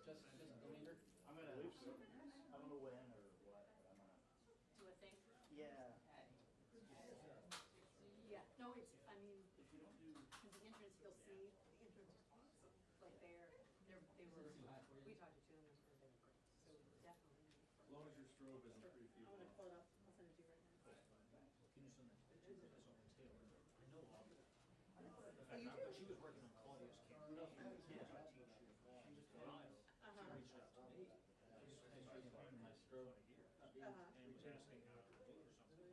this just the leader? I'm gonna. I don't know when or what, but I'm gonna. Do a thing? Yeah. Yeah, no, it's, I mean, If you don't do. because the entrance, you'll see, the entrance is awesome. Like they were, we talked to two of them, and they were great, so definitely. As long as your strobe isn't 3 feet I'm gonna long. pull it up, I'll send it to you right now. Can you send that picture of this on the tail? I know of it. Oh, you do? She was working on Claudia's camp. Yeah, I teach her. She was in Ohio. She reached out to me. I was finding my strobe here. And was asking how to do or something.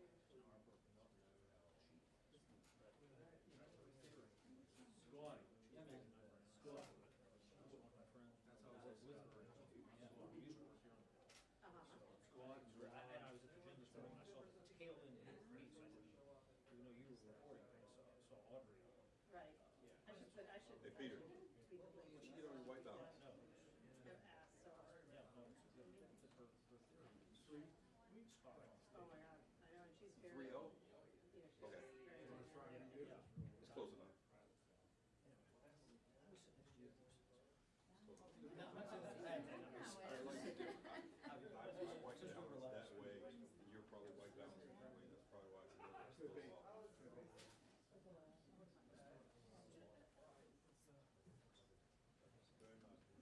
So now I'm working on Squatting. Yeah, man. Squat. my friend. That's how I was with her. Yeah, well, we used to work here on Squat. and I was at the gym this morning, I saw the tail end of his piece, I didn't even know you were recording, I saw Audrey. Right. I should. Hey, Peter. Tweet the link. What'd you get on your white balance? No, I've asked, so. yeah, no, it's her 3 spot on. Oh my God, I know, and she's very. 3-0? Yeah, she's Okay. very. Yeah. It's close enough. No, I'm not saying that's bad. I like to do, I was white balance that way, and you're probably white balance that way, that's probably why it's a little off. Very nice.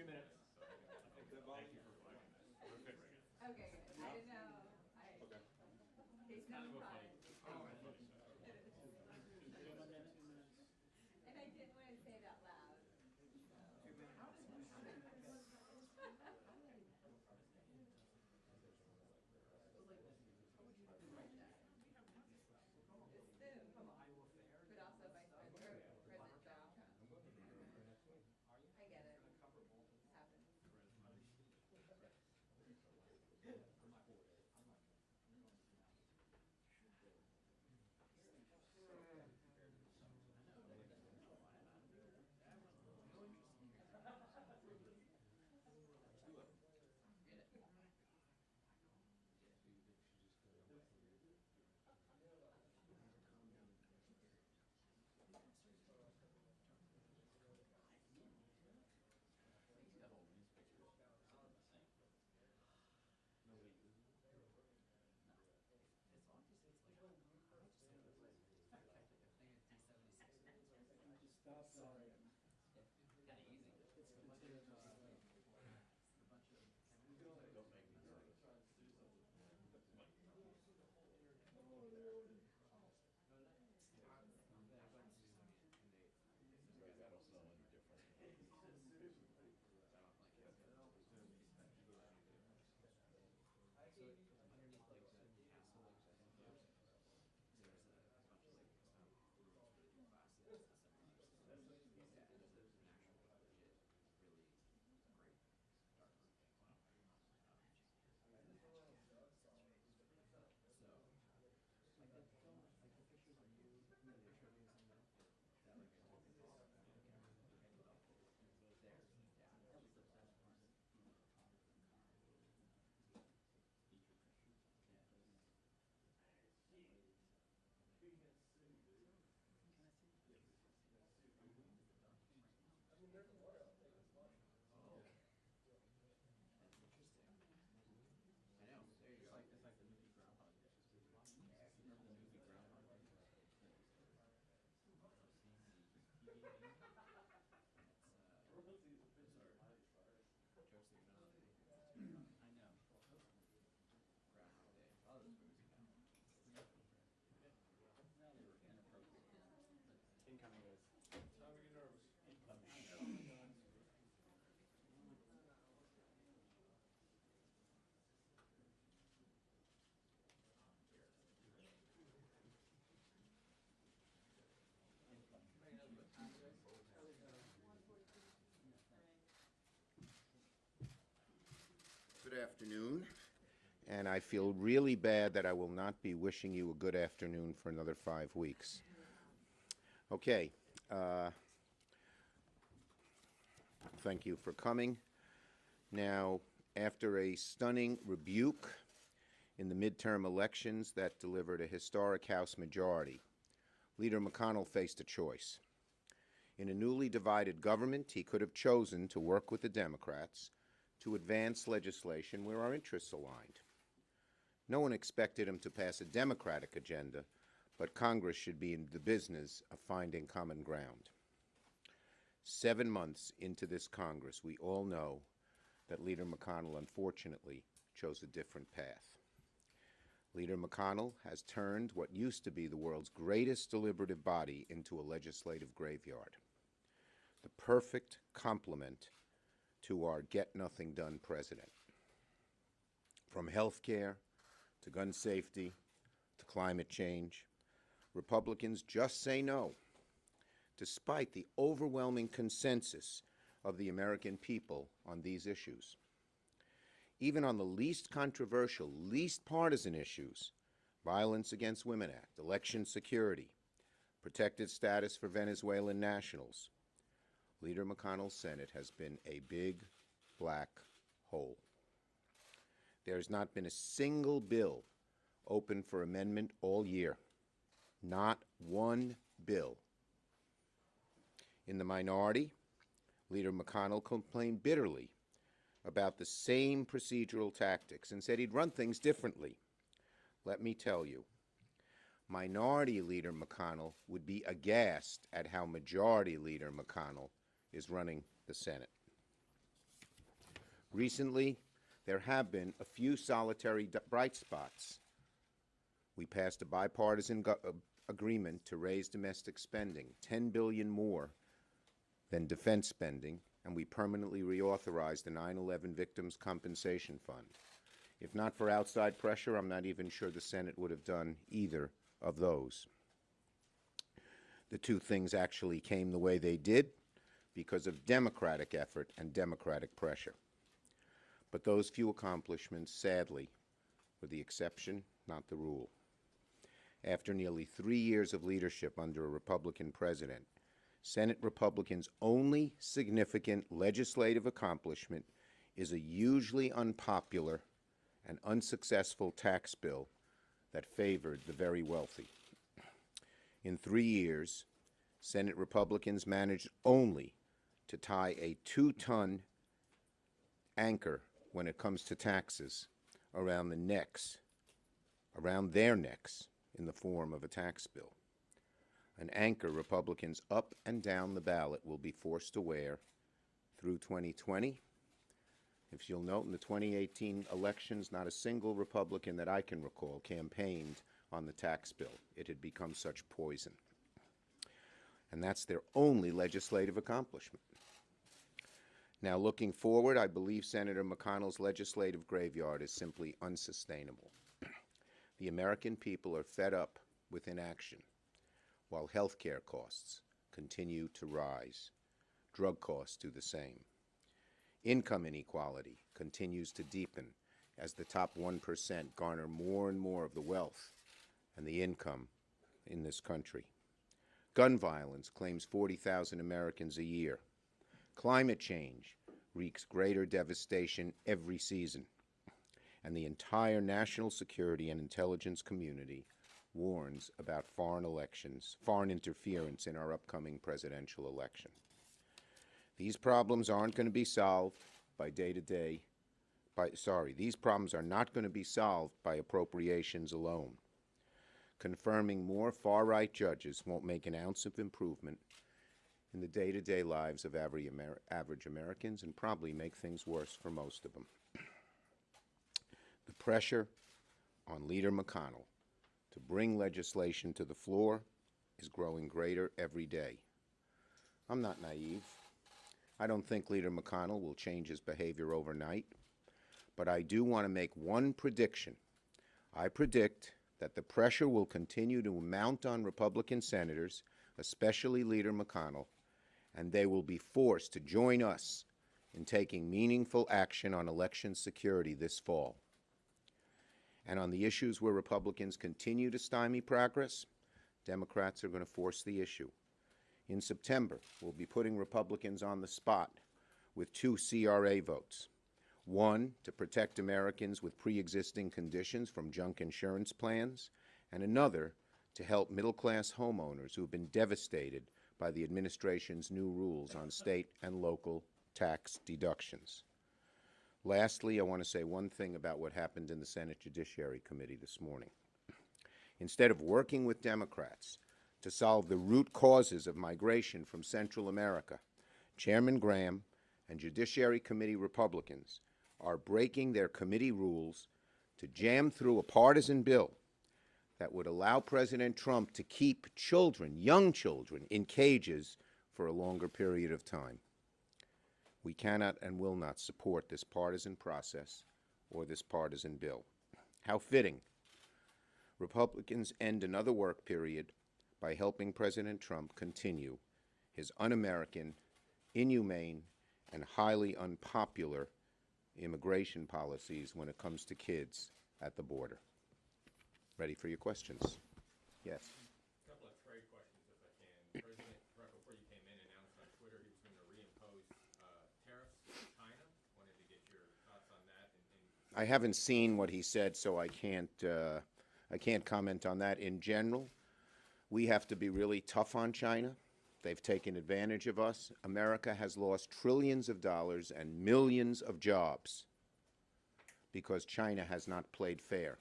2 minutes. That bother you? Perfect. Okay, good. I didn't know. Okay. Case number five. Oh, And I didn't want to say it out loud. But also Vice President, President Trump. I get it. Happens. Incoming guys. Time to get nervous. Good afternoon, and I feel really bad that I will not be wishing you a good afternoon for another 5 weeks. Okay, thank you for coming. Now, after a stunning rebuke in the midterm elections that delivered a historic House majority, Leader McConnell faced a choice. In a newly divided government, he could have chosen to work with the Democrats to advance legislation where our interests aligned. No one expected him to pass a Democratic agenda, but Congress should be in the business of finding common ground. 7 months into this Congress, we all know that Leader McConnell, unfortunately, chose a different path. Leader McConnell has turned what used to be the world's greatest deliberative body into a legislative graveyard. The perfect complement to our get-nothing-done president. From health care to gun safety to climate change, Republicans just say no, despite the overwhelming consensus of the American people on these issues. Even on the least controversial, least partisan issues, Violence Against Women Act, election security, protected status for Venezuelan nationals, Leader McConnell's Senate has been a big black hole. There has not been a single bill open for amendment all year. Not one bill. In the minority, Leader McConnell complained bitterly about the same procedural tactics and said he'd run things differently. Let me tell you, Minority Leader McConnell would be aghast at how Majority Leader McConnell is running the Senate. Recently, there have been a few solitary bright spots. We passed a bipartisan agreement to raise domestic spending, $10 billion more than defense spending, and we permanently reauthorized the 9/11 Victims Compensation Fund. If not for outside pressure, I'm not even sure the Senate would have done either of those. The two things actually came the way they did because of Democratic effort and Democratic pressure. But those few accomplishments, sadly, were the exception, not the rule. After nearly 3 years of leadership under a Republican president, Senate Republicans' only significant legislative accomplishment is a hugely unpopular and unsuccessful tax bill that favored the very wealthy. In 3 years, Senate Republicans managed only to tie a 2-ton anchor when it comes to taxes around their necks in the form of a tax bill. An anchor Republicans up and down the ballot will be forced to wear through 2020. If you'll note, in the 2018 elections, not a single Republican that I can recall campaigned on the tax bill. It had become such poison. And that's their only legislative accomplishment. Now, looking forward, I believe Senator McConnell's legislative graveyard is simply unsustainable. The American people are fed up with inaction, while health care costs continue to rise. Drug costs do the same. Income inequality continues to deepen as the top 1% garner more and more of the wealth and the income in this country. Gun violence claims 40,000 Americans a year. Climate change wreaks greater devastation every season. And the entire national security and intelligence community warns about foreign interference in our upcoming presidential election. These problems aren't going to be solved these problems are not going to be solved by appropriations alone. Confirming more far-right judges won't make an ounce of improvement in the day-to-day lives of average Americans and probably make things worse for most of them. The pressure on Leader McConnell to bring legislation to the floor is growing greater every day. I'm not naive. I don't think Leader McConnell will change his behavior overnight, but I do want to make one prediction. I predict that the pressure will continue to mount on Republican senators, especially Leader McConnell, and they will be forced to join us in taking meaningful action on election security this fall. And on the issues where Republicans continue to stymie progress, Democrats are going to force the issue. In September, we'll be putting Republicans on the spot with 2 CRA votes. One, to protect Americans with pre-existing conditions from junk insurance plans, and another, to help middle-class homeowners who have been devastated by the administration's new rules on state and local tax deductions. Lastly, I want to say one thing about what happened in the Senate Judiciary Committee this morning. Instead of working with Democrats to solve the root causes of migration from Central America, Chairman Graham and Judiciary Committee Republicans are breaking their committee rules to jam through a partisan bill that would allow President Trump to keep children, young children, in cages for a longer period of time. We cannot and will not support this partisan process or this partisan bill. How fitting. Republicans end another work period by helping President Trump continue his un-American, inhumane, and highly unpopular immigration policies when it comes to kids at the border. Ready for your questions? Yes. A couple of trade questions, if I can. President Trump, before you came in, announced on Twitter he was going to reimpose tariffs on China. Wanted to get your thoughts on that. I haven't seen what he said, so I can't comment on that. In general, we have to be really tough on China. They've taken advantage of us. America has lost trillions of dollars and millions of jobs because China has not played fair.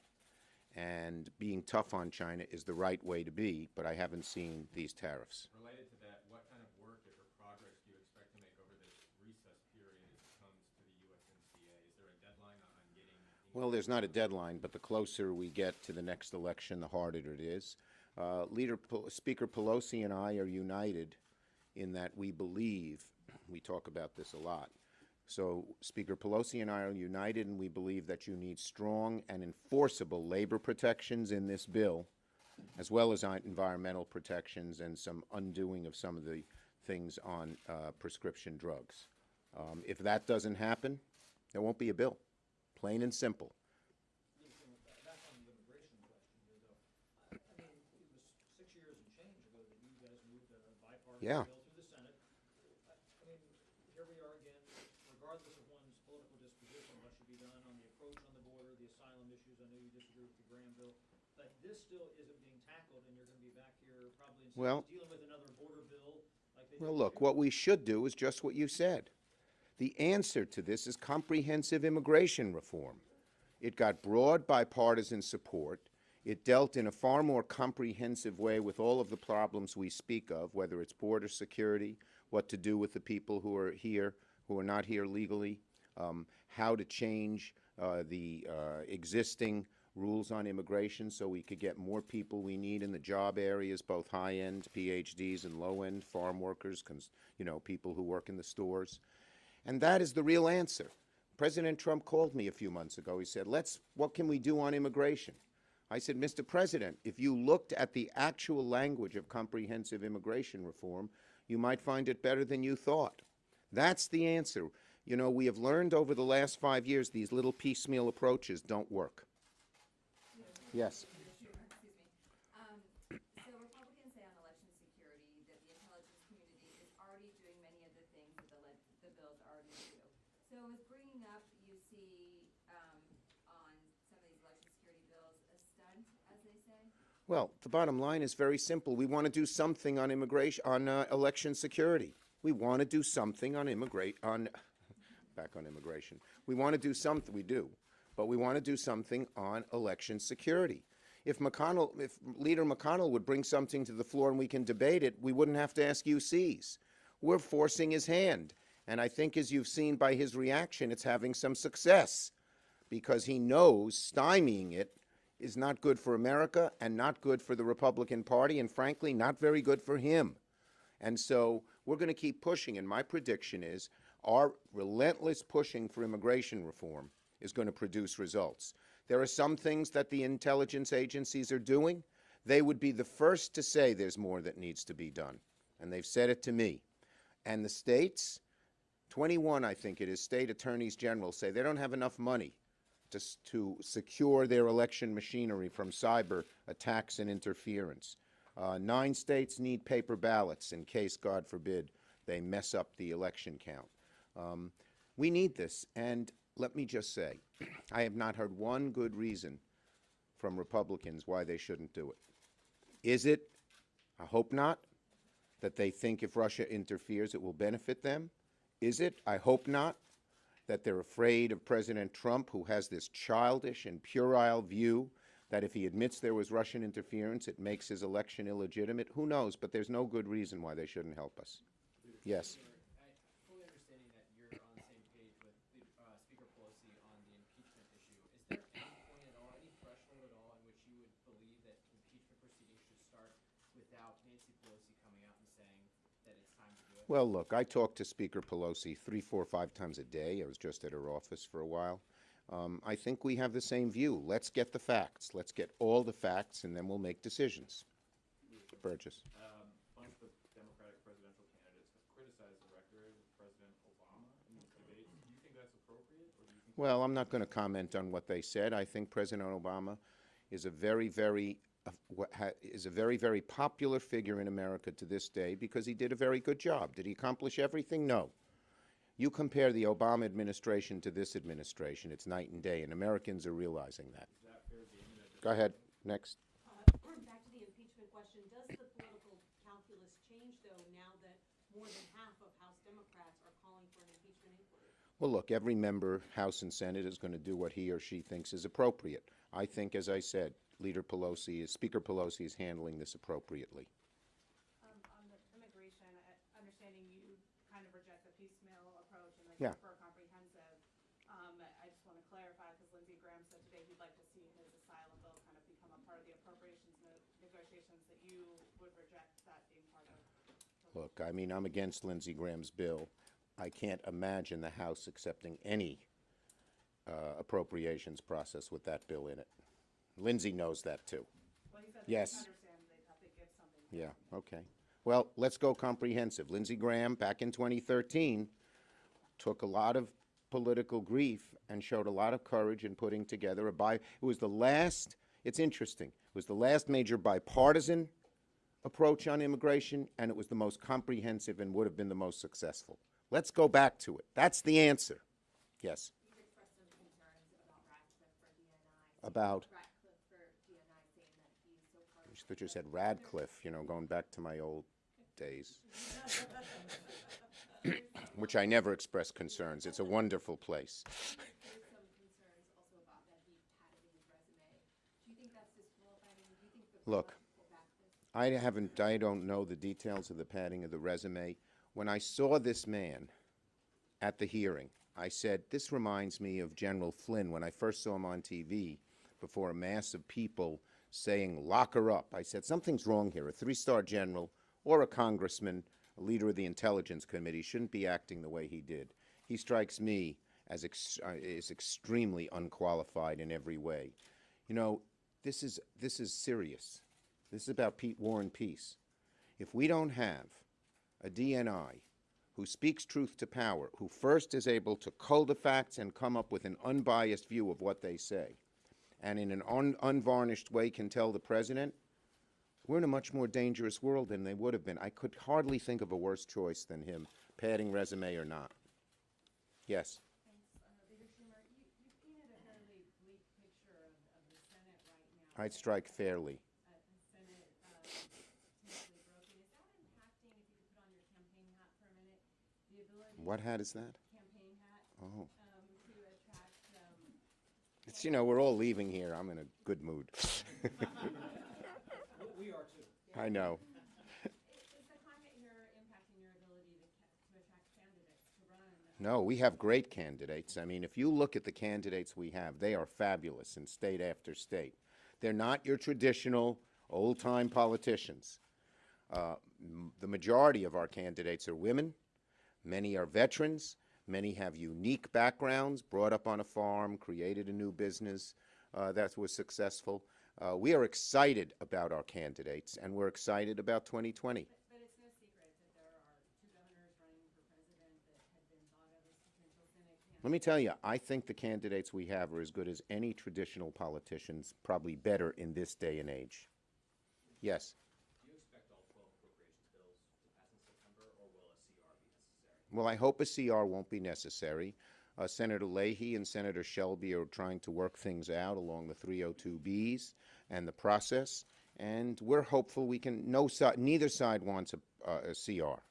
And being tough on China is the right way to be, but I haven't seen these tariffs. Related to that, what kind of work, if or progress, do you expect to make over this recess period as it comes to the USMCA Well, there's not a deadline, but the closer we get to the next election, the harder it is. Speaker Pelosi and I are united in that we believe, we talk about this a lot, so Speaker Pelosi and I are united and we believe that you need strong and enforceable labor protections in this bill, as well as environmental protections and some undoing of some of the things on prescription drugs. If that doesn't happen, there won't be a bill, plain and simple. Back on the immigration question here, though. I mean, it was 6 years and change ago that you guys moved a bipartisan Yeah. bill through the Senate. I mean, here we are again, regardless of one's political disposition, what should be done on the approach on the border, the asylum issues. I know you disagree with the Graham bill, but this still isn't being tackled, and you're going to be back here probably in Well- dealing with another border bill like they did Well, with look, you. what we should do is just what you said. The answer to this is comprehensive immigration reform. It got broad bipartisan support. It dealt in a far more comprehensive way with all of the problems we speak of, whether it's border security, what to do with the people who are here, who are not here legally, how to change the existing rules on immigration so we could get more people we need in the job areas, both high-end PhDs and low-end farm workers, people who work in the stores. And that is the real answer. President Trump called me a few months ago. He said, what can we do on immigration? I said, Mr. President, if you looked at the actual language of comprehensive immigration reform, you might find it better than you thought. That's the answer. You know, we have learned over the last 5 years these little piecemeal approaches don't work. Yes. Schumer, excuse me. So Republicans say on election security that the intelligence community is already doing many of the things that the bills already do. So is bringing up UC on some of these election security bills a stunt, as they say? Well, the bottom line is very simple. We want to do something on immigration, on election security. We want to do something on back on immigration. We want to do something. We do. But we want to do something on election security. If Leader McConnell would bring something to the floor and we can debate it, we wouldn't have to ask UCs. We're forcing his hand. And I think, as you've seen by his reaction, it's having some success because he knows stymieing it is not good for America and not good for the Republican Party and, frankly, not very good for him. And so we're going to keep pushing. And my prediction is our relentless pushing for immigration reform is going to produce results. There are some things that the intelligence agencies are doing. They would be the first to say there's more that needs to be done. And they've said it to me. And the states, 21, I think it is, state attorneys general say they don't have enough money to secure their election machinery from cyber attacks and interference. 9 states need paper ballots in case, God forbid, they mess up the election count. We need this. And let me just say, I have not heard one good reason from Republicans why they shouldn't do it. Is it, I hope not, that they think if Russia interferes it will benefit them? Is it, I hope not, that they're afraid of President Trump, who has this childish and puerile view that if he admits there was Russian interference, it makes his election illegitimate? Who knows, but there's no good reason why they shouldn't help us. Yes. Fully understanding that you're on the same page with Speaker Pelosi on the impeachment issue, is there any point at all, any threshold at all in which you would believe that impeachment proceedings should start without Nancy Pelosi coming out and saying that it's time to do it? Well, look, I talk to Speaker Pelosi 3, 4, 5 times a day. I was just at her office for a while. I think we have the same view. Let's get the facts. Let's get all the facts, and then we'll make decisions. Burgess. A bunch of Democratic presidential candidates have criticized the record of President Obama in these debates. Do you think that's appropriate, or do you think? Well, I'm not going to comment on what they said. I think President Obama is a very, very popular figure in America to this day because he did a very good job. Did he accomplish everything? No. You compare the Obama administration to this administration, it's night and day, and Americans are realizing that. Is that fair game that? Go ahead. Next. Back to the impeachment question, does the political calculus change, though, now that more than half of House Democrats are calling for an impeachment inquiry? Well, look, every member, House and Senate, is going to do what he or she thinks is appropriate. I think, as I said, Speaker Pelosi is handling this appropriately. On the immigration, understanding you kind of reject the piecemeal approach and Yeah. prefer comprehensive, I just want to clarify, because Lindsey Graham said today he'd like to see his asylum bill kind of become a part of the appropriations negotiations, that you would reject that being part of. Look, I mean, I'm against Lindsey Graham's bill. I can't imagine the House accepting any appropriations process with that bill in it. Lindsey knows that too. Well, he said Yes. they understand they'd have to give something. Yeah, okay. Well, let's go comprehensive. Lindsey Graham, back in 2013, took a lot of political grief and showed a lot of courage in putting together it was the last, it's interesting, it was the last major bipartisan approach on immigration, and it was the most comprehensive and would have been the most successful. Let's go back to it. That's the answer. Yes. You've expressed some concerns about Radcliffe for DNI. About? Radcliffe for DNI, saying that he's so far. I thought you said Radcliffe, you know, going back to my old days. Which I never express concerns. It's a wonderful place. There's some concerns also about that he padded his resume. Do you think that's disqualifying? Do you think the Look, will back this? I don't know the details of the padding of the resume. When I saw this man at the hearing, I said, this reminds me of General Flynn when I first saw him on TV before a mass of people saying, lock her up. I said, something's wrong here. A three-star general or a congressman, a leader of the Intelligence Committee, shouldn't be acting the way he did. He strikes me as is extremely unqualified in every way. You know, this is serious. This is about war and peace. If we don't have a DNI who speaks truth to power, who first is able to cull the facts and come up with an unbiased view of what they say, and in an unvarnished way can tell the president, we're in a much more dangerous world than they would have been. I could hardly think of a worse choice than him, padding resume or not. Yes? Thanks. Leader Schumer, you painted a fairly bleak picture of the Senate right now. I'd strike fairly. The Senate potentially broken. Is that impacting, if you could put on your campaign hat for a minute, the ability? What hat is that? Campaign hat. Oh. To attract. It's, you know, we're all leaving here. I'm in a good mood. We are too. I know. Is the climate here impacting your ability to attract candidates to run? No, we have great candidates. I mean, if you look at the candidates we have, they are fabulous in state after state. They're not your traditional old-time politicians. The majority of our candidates are women. Many are veterans. Many have unique backgrounds, brought up on a farm, created a new business that was successful. We are excited about our candidates, and we're excited about 2020. But it's no secret that there are two governors running for president that had been thought of as potential Senate candidates. Let me tell you, I think the candidates we have are as good as any traditional politicians, probably better in this day and age. Yes? Do you expect all 12 appropriations bills to pass in September, or will a CR be necessary? Well, I hope a CR won't be necessary. Senator Leahy and Senator Shelby are trying to work things out along the 302Bs and the process, and we're hopeful we can. Neither side wants a CR.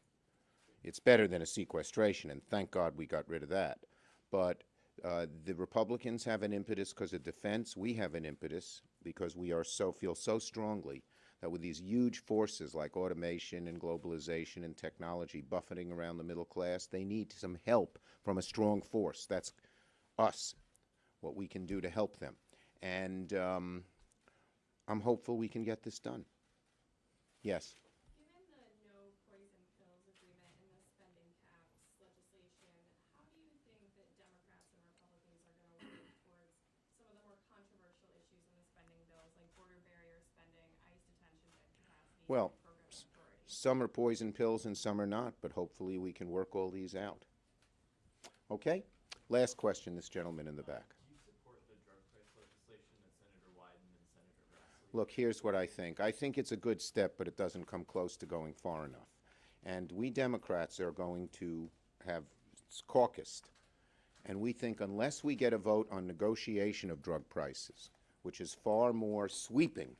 It's better than a sequestration, and thank God we got rid of that. But the Republicans have an impetus because of defense. We have an impetus because we feel so strongly that with these huge forces like automation and globalization and technology buffeting around the middle class, they need some help from a strong force. That's us, what we can do to help them. And I'm hopeful we can get this done. Yes? Given the no poison pills agreement and the spending caps legislation, how do you think that Democrats and Republicans are going to work towards some of the more controversial issues in the spending bills, like border barrier spending, ICE detention bed capacity, Well, and program authority? some are poison pills and some are not, but hopefully we can work all these out. Okay? Last question, this gentleman in the back. Do you support the drug price legislation that Senator Wyden and Senator Grassley? Look, here's what I think. I think it's a good step, but it doesn't come close to going far enough. And we Democrats are going to have caucused. And we think unless we get a vote on negotiation of drug prices, which is far more sweeping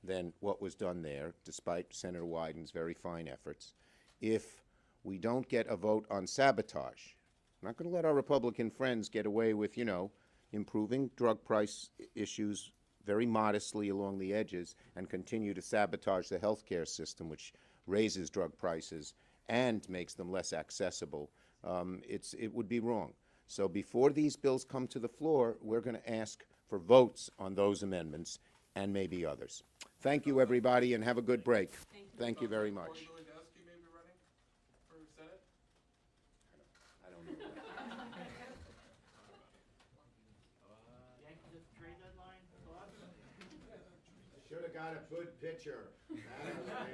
than what was done there, despite Senator Wyden's very fine efforts, if we don't get a vote on sabotage, we're not going to let our Republican friends get away with, you know, improving drug price issues very modestly along the edges and continue to sabotage the health care system, which raises drug prices and makes them less accessible. It would be wrong. So before these bills come to the floor, we're going to ask for votes on those amendments and maybe others. Thank you, everybody, and have a good break. Thank you very much. Corey Lewandowski may be running for Senate? I don't know. Yankees at the trade deadline, thoughts? Should have got a good pitcher. That